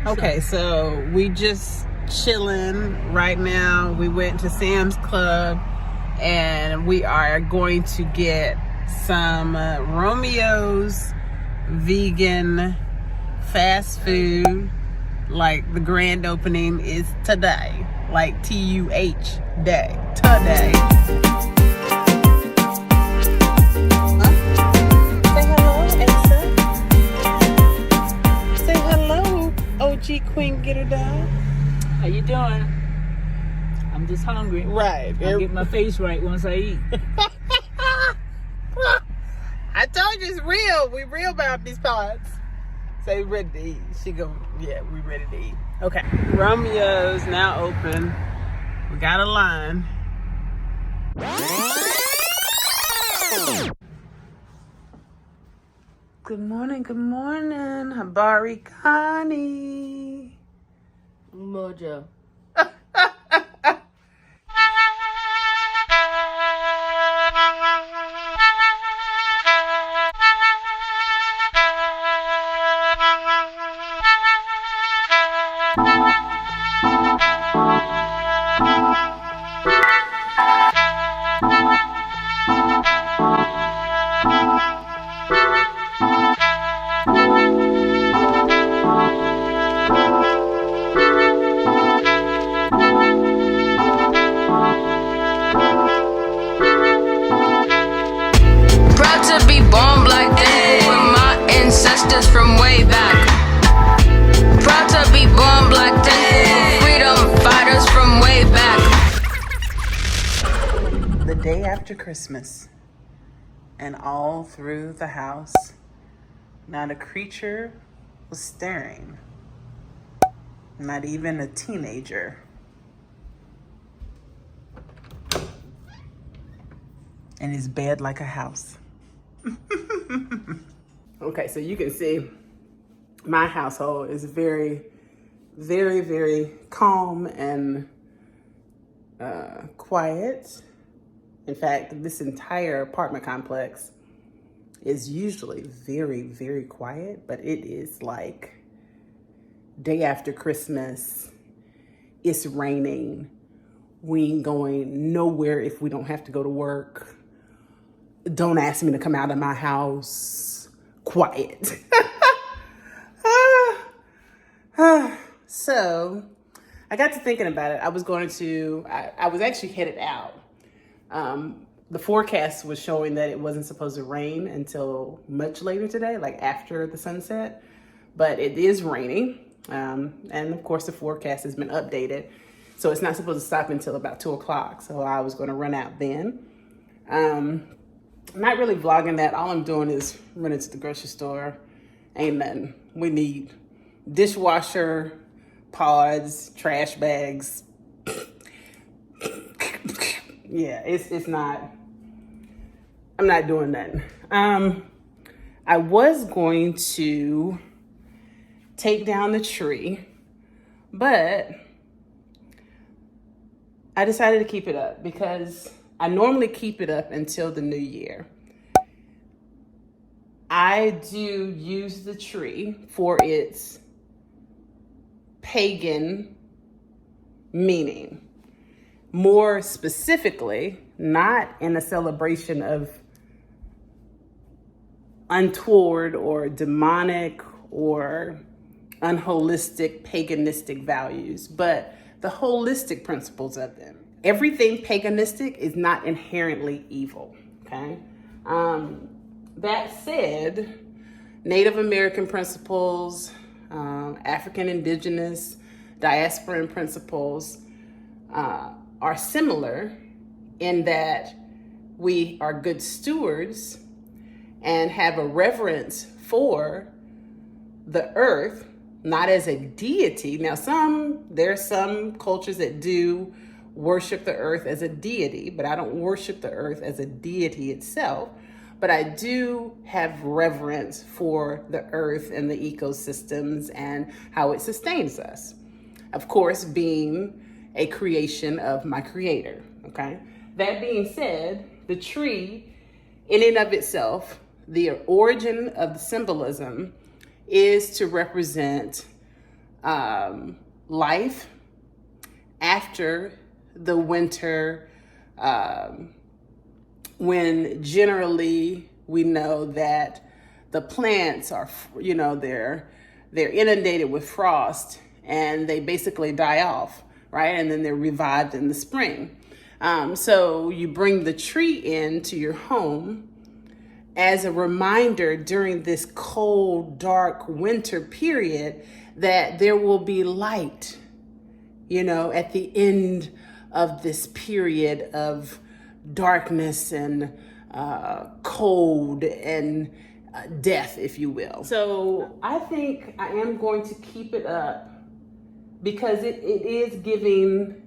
Okay, so we just chilling right now. We went to Sam's Club and we are going to get some Romeo's vegan fast food. Like the grand opening is today, like TUH day, today. OG Queen, get her done. How you doing? I'm just hungry. Right. I'll get my face right once I eat. I told you it's real. We real about these parts. Say we ready to eat. She go, yeah, we ready to eat. Okay. Romeo's now open. We got a line. Good morning, Habari Kani. Umoja. From way back, proud to be born black, thankful freedom fighters from way back. The day after Christmas, and all through the house, not a creature was stirring, not even a teenager. And his bed like a house. Okay, so you can see my household is very, very, very calm and quiet. In fact, this entire apartment complex is usually very, very quiet, but it is like day after Christmas. It's raining. We ain't going nowhere if we don't have to go to work. Don't ask me to come out of my house. Quiet. So I got to thinking about it. I was actually headed out. The forecast was showing that it wasn't supposed to rain until much later today, like after the sunset, but it is raining. And of course the forecast has been updated. So it's not supposed to stop until about 2:00. So I was going to run out then. I'm not really vlogging that. All I'm doing is running to the grocery store. Ain't nothing. We need dishwasher, pods, trash bags. Yeah, it's not, I'm not doing nothing. I was going to take down the tree, but I decided to keep it up because I normally keep it up until the new year. I do use the tree for its pagan meaning. More specifically, not in a celebration of untoward or demonic or unholistic paganistic values, but the holistic principles of them. Everything paganistic is not inherently evil, okay? That said, Native American principles, African indigenous, diasporan principles are similar in that we are good stewards and have a reverence for the earth, not as a deity. Now, there are some cultures that do worship the earth as a deity, but I don't worship the earth as a deity itself. But I do have reverence for the earth and the ecosystems and how it sustains us. Of course, being a creation of my creator, okay? That being said, the tree in and of itself, the origin of the symbolism is to represent life after the winter, when generally we know that the plants are, they're inundated with frost and they basically die off, right? And then they're revived in the spring. So you bring the tree into your home as a reminder during this cold, dark winter period that there will be light, at the end of this period of darkness and cold and death, if you will. So I think I am going to keep it up because it is giving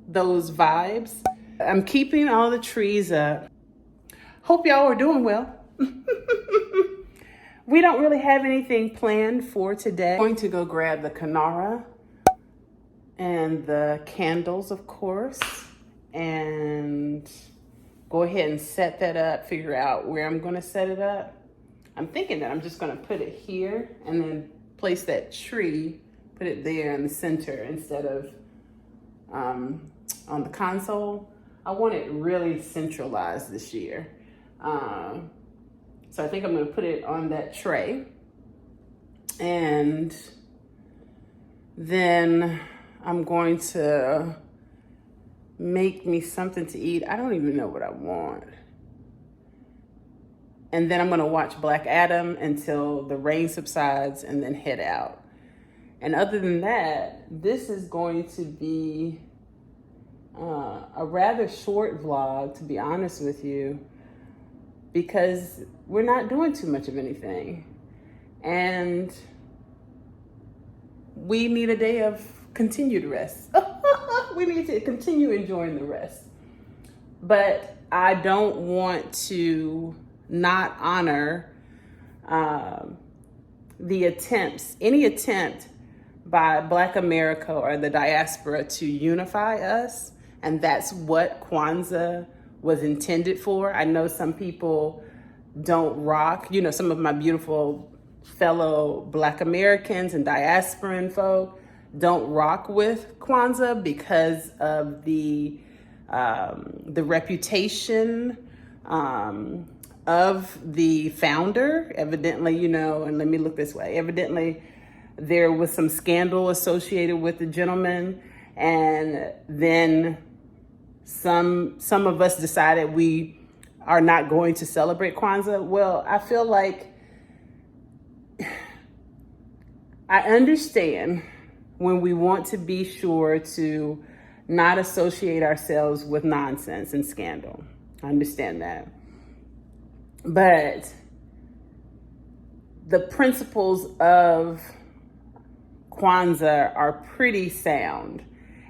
those vibes. I'm keeping all the trees up. Hope y'all are doing well. We don't really have anything planned for today. I'm going to go grab the Kanara and the candles, of course, and go ahead and set that up, figure out where I'm gonna set it up. I'm thinking that I'm just gonna put it here and then place that tree, put it there in the center instead of on the console. I want it really centralized this year. So I think I'm gonna put it on that tray. And then I'm going to make me something to eat. I don't even know what I want. And then I'm gonna watch Black Adam until the rain subsides and then head out. And other than that, this is going to be a rather short vlog, to be honest with you, because we're not doing too much of anything. And we need a day of continued rest. We need to continue enjoying the rest. But I don't want to not honor the attempts, any attempt by Black America or the diaspora to unify us. And that's what Kwanzaa was intended for. I know some people don't rock, some of my beautiful fellow Black Americans and diasporan folk don't rock with Kwanzaa because of the reputation of the founder. Evidently, and let me look this way. Evidently, there was some scandal associated with the gentleman, and then some of us decided we are not going to celebrate Kwanzaa. Well, I feel like I understand when we want to be sure to not associate ourselves with nonsense and scandal. I understand that. But the principles of Kwanzaa are pretty sound,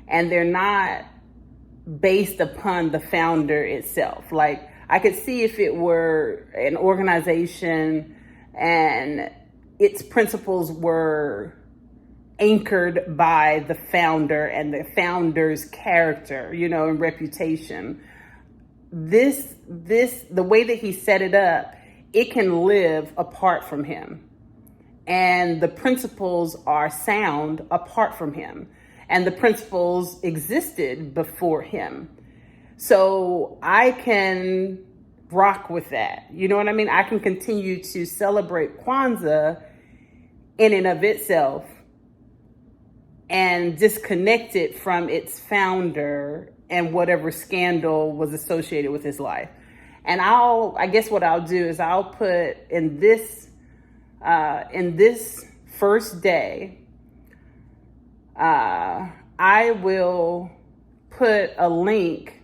and they're not based upon the founder itself. Like, I could see if it were an organization and its principles were anchored by the founder and the founder's character, and reputation. The way that he set it up, it can live apart from him. And the principles are sound apart from him. And the principles existed before him. So I can rock with that. You know what I mean? I can continue to celebrate Kwanzaa in and of itself and disconnect it from its founder and whatever scandal was associated with his life. And I guess what I'll do is I'll put in this first day, I will put a link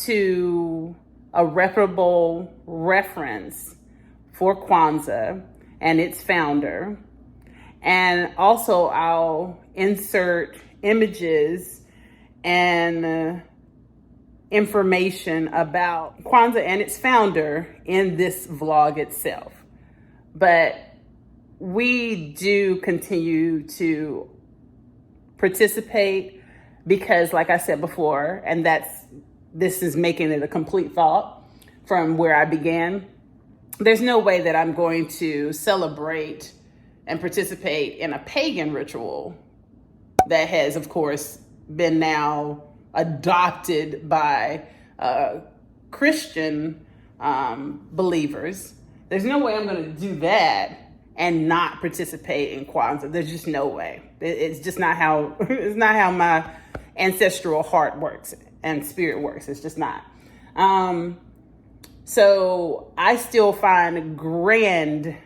to a reputable reference for Kwanzaa and its founder. And also I'll insert images and information about Kwanzaa and its founder in this vlog itself. But we do continue to participate because, like I said before, and this is making it a complete thought from where I began. There's no way that I'm going to celebrate and participate in a pagan ritual that has, of course, been now adopted by Christian believers. There's no way I'm going to do that and not participate in Kwanzaa. There's just no way. It's just not how it's not how my ancestral heart works and spirit works. It's just not. So I still find grand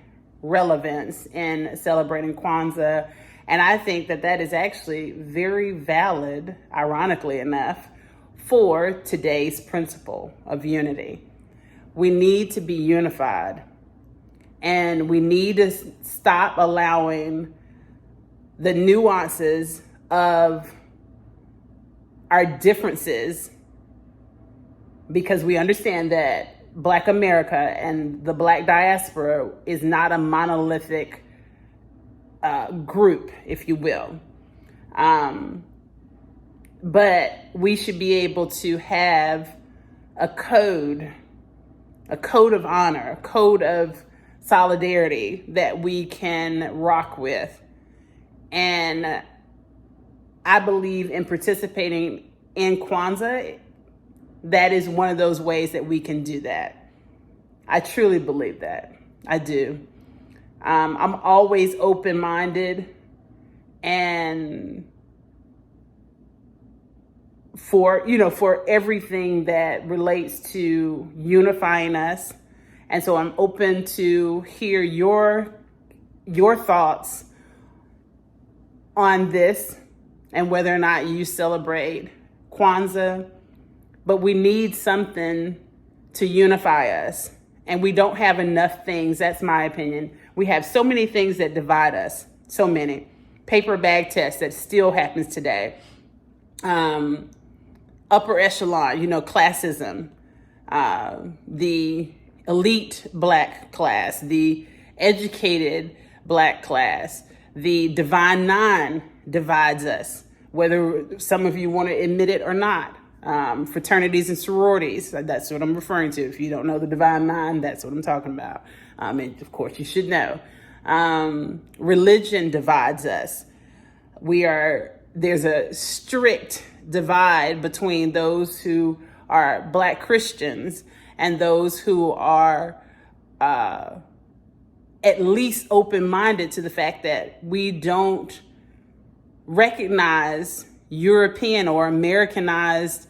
relevance in celebrating Kwanzaa, and I think that that is actually very valid, ironically enough, for today's principle of unity. We need to be unified, and we need to stop allowing the nuances of our differences, because we understand that Black America and the Black diaspora is not a monolithic group, if you will. But we should be able to have a code of honor, a code of solidarity that we can rock with. And I believe in participating in Kwanzaa, that is one of those ways that we can do that. I truly believe that. I do. I'm always open-minded and for everything that relates to unifying us. And so I'm open to hear your thoughts on this and whether or not you celebrate Kwanzaa. But we need something to unify us. And we don't have enough things, that's my opinion. We have so many things that divide us, so many. Paper bag tests that still happens today. Upper echelon, classism. The elite Black class, the educated Black class. The divine nine divides us, whether some of you want to admit it or not. Fraternities and sororities, that's what I'm referring to. If you don't know the Divine Nine, that's what I'm talking about. And of course you should know. Religion divides us. There's a strict divide between those who are Black Christians and those who are at least open-minded to the fact that we don't recognize European or Americanized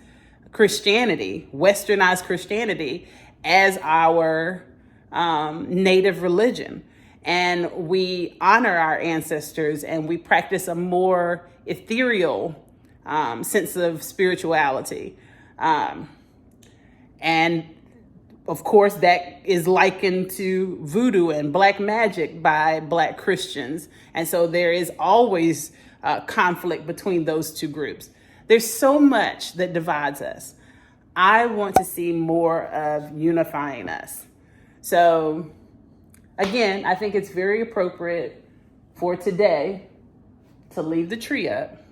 Christianity, Westernized Christianity, as our native religion. And we honor our ancestors and we practice a more ethereal sense of spirituality. And of course, that is likened to voodoo and black magic by Black Christians. And so there is always conflict between those two groups. There's so much that divides us. I want to see more of unifying us. So again, I think it's very appropriate for today to leave the tree up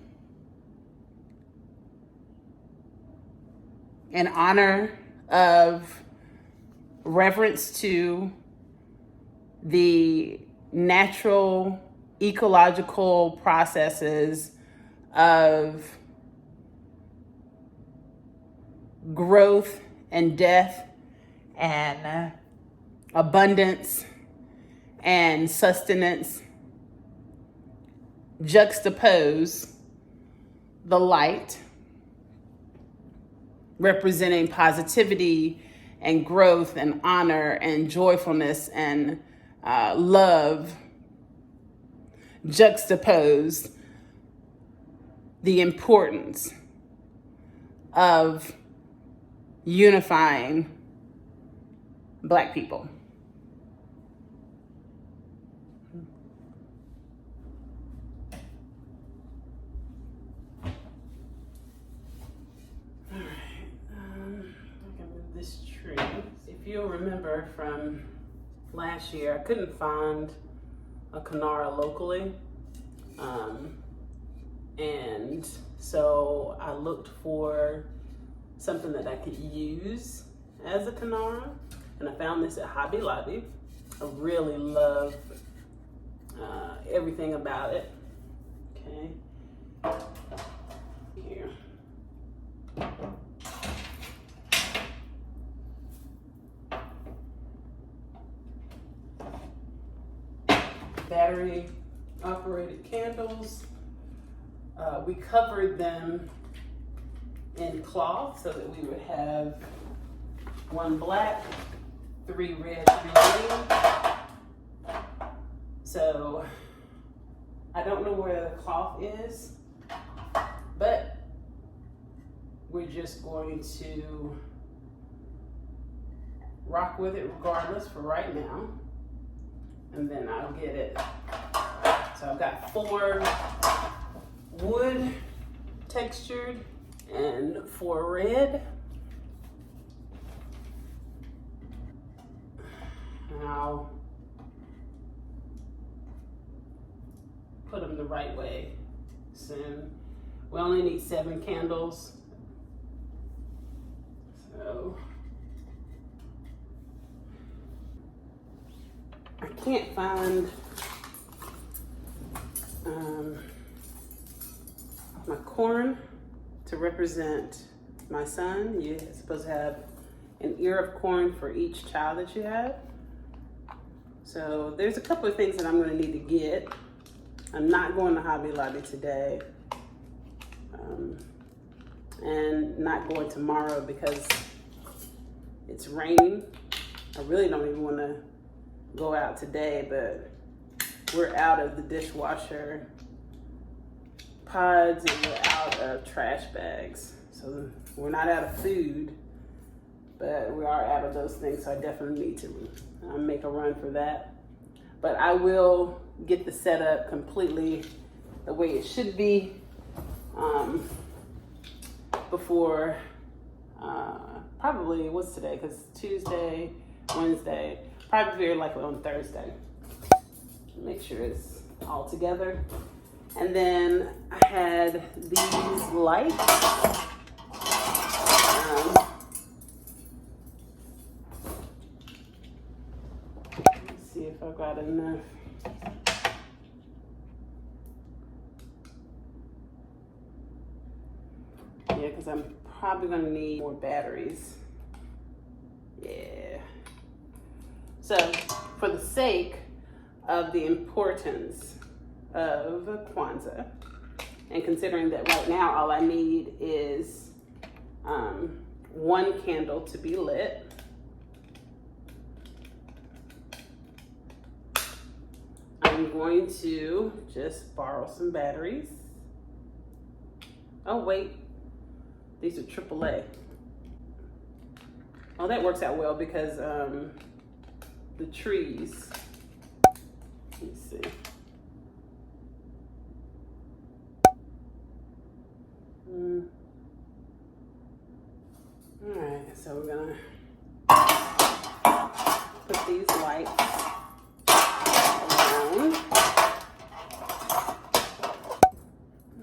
in honor of reverence to the natural ecological processes of growth and death and abundance and sustenance. Juxtapose the light, representing positivity and growth and honor and joyfulness and love. Juxtapose the importance of unifying Black people. All right, I can move this tree. If you'll remember from last year, I couldn't find a Kanara locally. And so I looked for something that I could use as a Kanara, and I found this at Hobby Lobby. I really love everything about it. Okay. Here. Battery operated candles. We covered them in cloth so that we would have 1 black, 3 red, 3 green. So I don't know where the cloth is, but we're just going to rock with it regardless for right now. And then I'll get it. So I've got 4 wood textured and 4 red. And I'll put them the right way soon. We only need 7 candles. So I can't find my corn to represent my son. You're supposed to have an ear of corn for each child that you have. So there's a couple of things that I'm going to need to get. I'm not going to Hobby Lobby today, and not going tomorrow because it's raining. I really don't even want to go out today, but we're out of the dishwasher pods and we're out of trash bags. So we're not out of food, but we are out of those things. So I definitely need to make a run for that. But I will get the setup completely the way it should be before probably, what's today? Because Tuesday, Wednesday, probably very likely on Thursday. Make sure it's all together. And then I had these lights. Let's see if I've got enough. Yeah, because I'm probably going to need more batteries. Yeah. So, for the sake of the importance of Kwanzaa, and considering that right now all I need is 1 candle to be lit, I'm going to just borrow some batteries. Oh wait, these are AAA. Oh, that works out well because the trees, let's see. All right, so we're gonna put these lights around.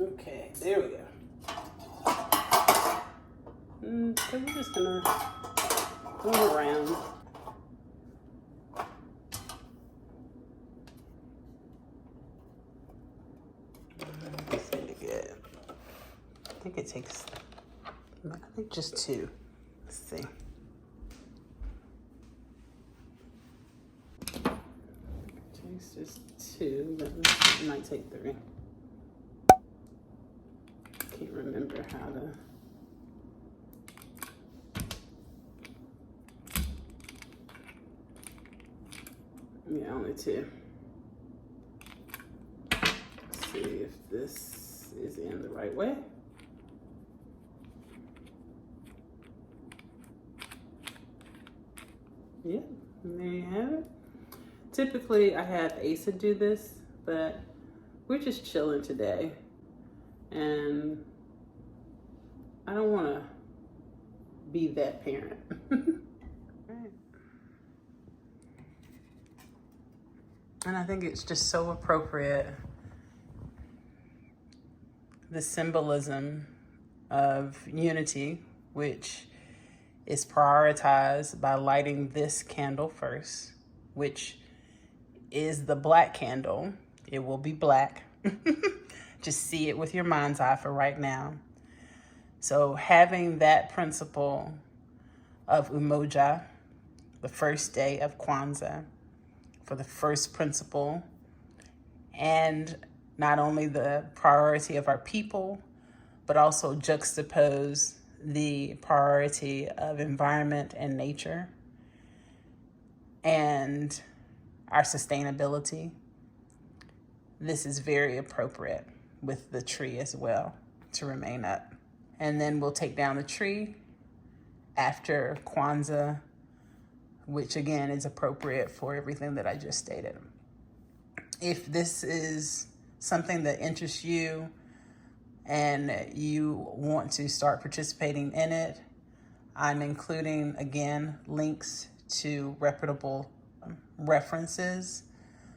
Okay, there we go. So we're just gonna go around. I think it takes, I think just 2. Let's see. It takes just 2, but it might take 3. Can't remember how to. Yeah, only 2. Let's see if this is in the right way. Yeah, and there you have it. Typically, I have Asa do this, but we're just chilling today. And I don't want to be that parent. Right. And I think it's just so appropriate, the symbolism of unity, which is prioritized by lighting this candle first, which is the black candle. It will be black. Just see it with your mind's eye for right now. So having that principle of Umoja, the first day of Kwanzaa, for the first principle, and not only the priority of our people, but also juxtapose the priority of environment and nature and our sustainability. This is very appropriate with the tree as well to remain up. And then we'll take down the tree after Kwanzaa, which again is appropriate for everything that I just stated. If this is something that interests you and you want to start participating in it, I'm including, again, links to reputable references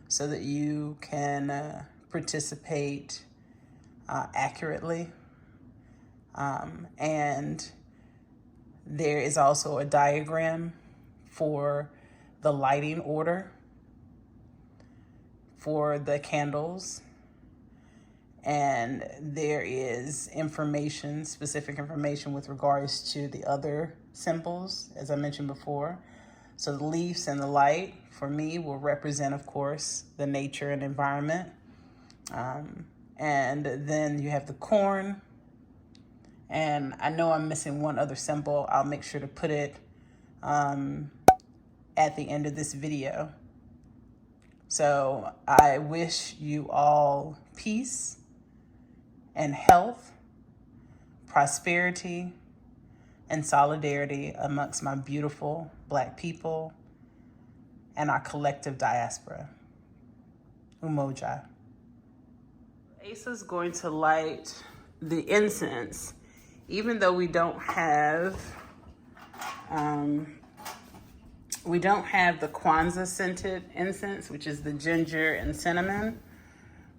so that you can participate accurately. And there is also a diagram for the lighting order for the candles. And there is information, specific information with regards to the other symbols, as I mentioned before. So the leaves and the light, for me, will represent, of course, the nature and environment. And then you have the corn. And I know I'm missing one other symbol. I'll make sure to put it at the end of this video. So I wish you all peace and health, prosperity, and solidarity amongst my beautiful Black people and our collective diaspora. Umoja. Asa's going to light the incense, even though we don't have the Kwanzaa scented incense, which is the ginger and cinnamon.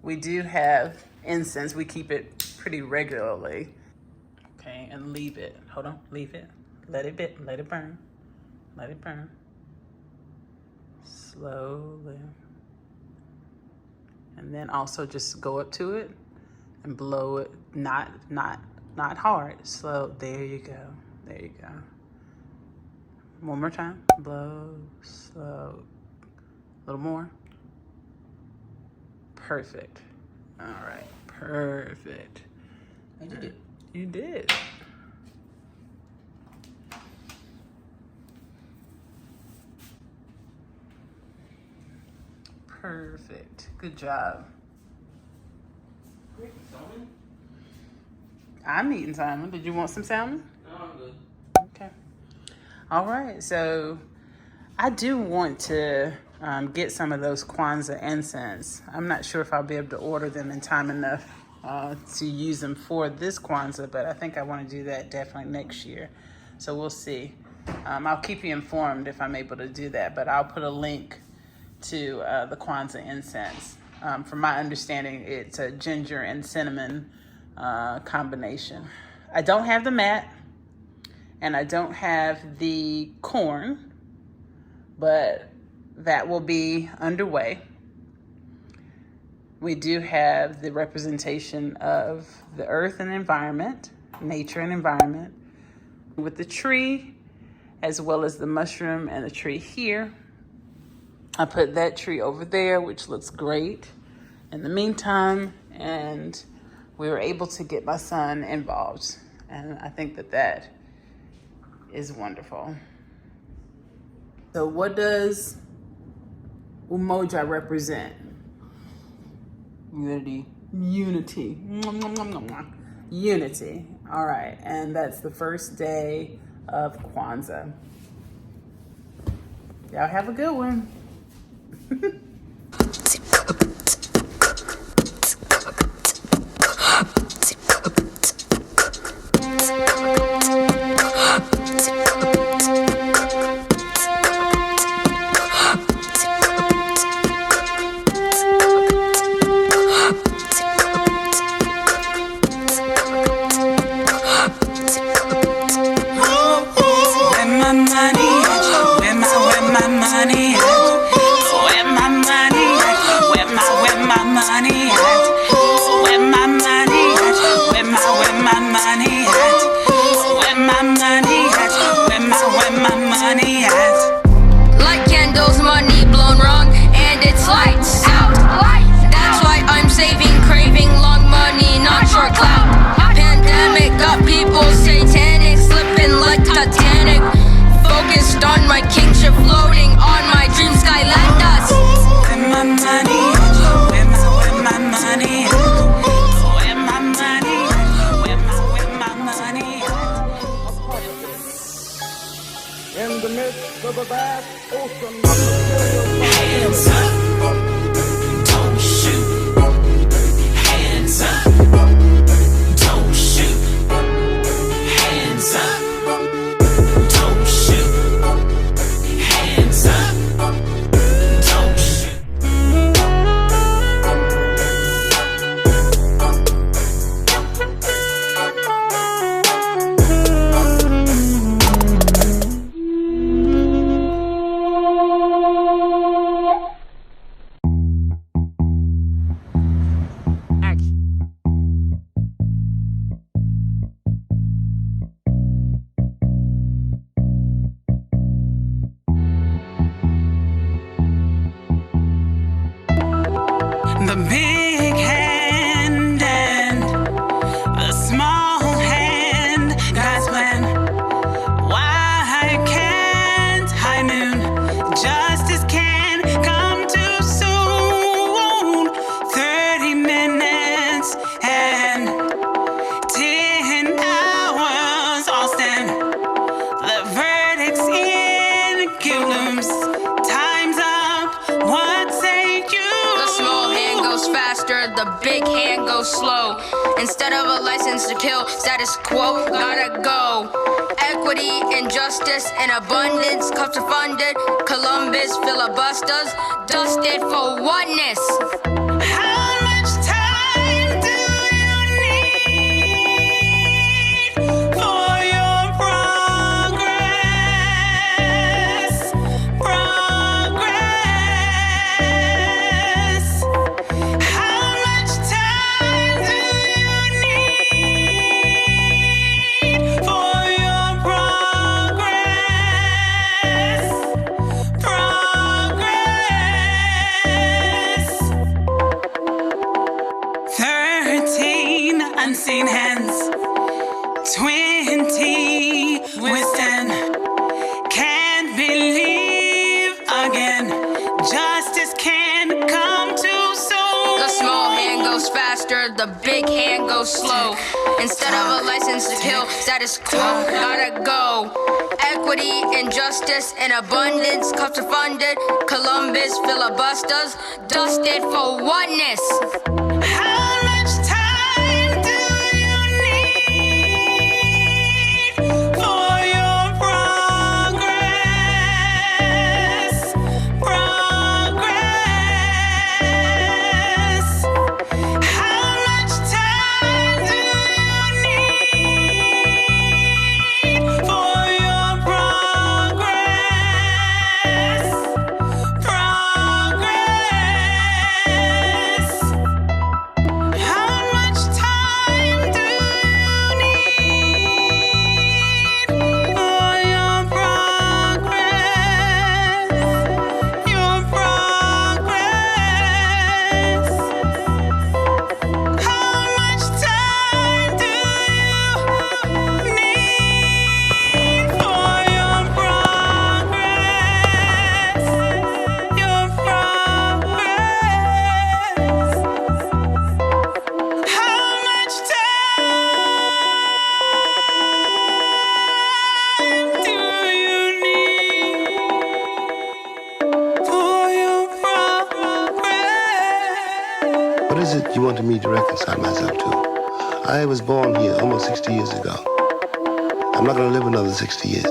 We do have incense. We keep it pretty regularly. Okay, and leave it. Hold on, leave it. Let it burn. Let it burn. Slowly. And then also just go up to it and blow it. Not hard. Slow. There you go. There you go. One more time. Blow, slow. A little more. Perfect. All right. Perfect. I did it. You did. Perfect. Good job. Salmon? I'm eating salmon. Did you want some salmon? No, I'm good. Okay. All right. So I do want to get some of those Kwanzaa incense. I'm not sure if I'll be able to order them in time enough to use them for this Kwanzaa, but I think I want to do that definitely next year. So we'll see. I'll keep you informed if I'm able to do that, but I'll put a link to the Kwanzaa incense. From my understanding, it's a ginger and cinnamon combination. I don't have the mat and I don't have the corn, but that will be underway. We do have the representation of the earth and environment, nature and environment, with the tree, as well as the mushroom and the tree here. I put that tree over there, which looks great in the meantime, and we were able to get my son involved. And I think that that is wonderful. So what does Umoja represent? Unity. Unity. Unity. All right. And that's the first day of Kwanzaa. Y'all have a good one. Where my money at? Where my money at? Where my money at? Where my money at? Where my money at? Where my money at? Where my money at? Light candles, money blown wrong, and it's lights out. That's why I'm saving, craving long money, not short clout. Pandemic got people satanic, slipping like Titanic. Focused on my kingship, floating on my dream sky, let us. Where my money at? Where my money at? Where my money at? Where my money at? In the midst of a vast ocean of material Hands up, don't shoot. Hands up, don't shoot. Hands up, don't shoot. Hands up, don't shoot. The big hand and the small hand, God's plan. Why can't high noon? Justice can come too soon. 30 minutes and 10 hours all stand. The verdict's in Gilum's. Time's up. What say you? The small hand goes faster, the big hand goes slow. Instead of a license to kill, status quo, gotta go. Equity, injustice, and abundance, cups are funded. Columbus filibusters, dusted for oneness. How much time do you need for your progress? Progress. How much time do you need for your progress? Progress. 13 unseen hands, 20 withstand. Can't believe again. Justice can't come too soon. The small hand goes faster, the big hand goes slow. Instead of a license to kill, status quo, gotta go. Equity, injustice, and abundance, cups are funded. Columbus filibusters, dusted for oneness. How much time do you need for your progress? Progress. How much time do you need for your progress? Progress. How much time do you need for your progress? Your progress. How much time do you need for your progress? Your progress. How much time do you need for your progress? What is it you wanted me to reconcile myself to? I was born here almost 60 years ago. I'm not going to live another 60 years.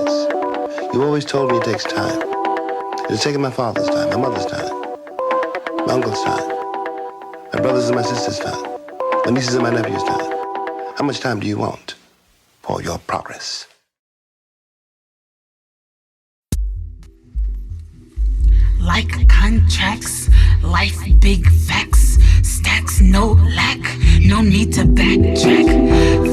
You always told me it takes time. It's taken my father's time, my mother's time, my uncle's time, my brother's and my sister's time, my nieces and my nephew's time. How much time do you want for your progress? Like contracts, life big facts, facts, no lack, no need to backtrack.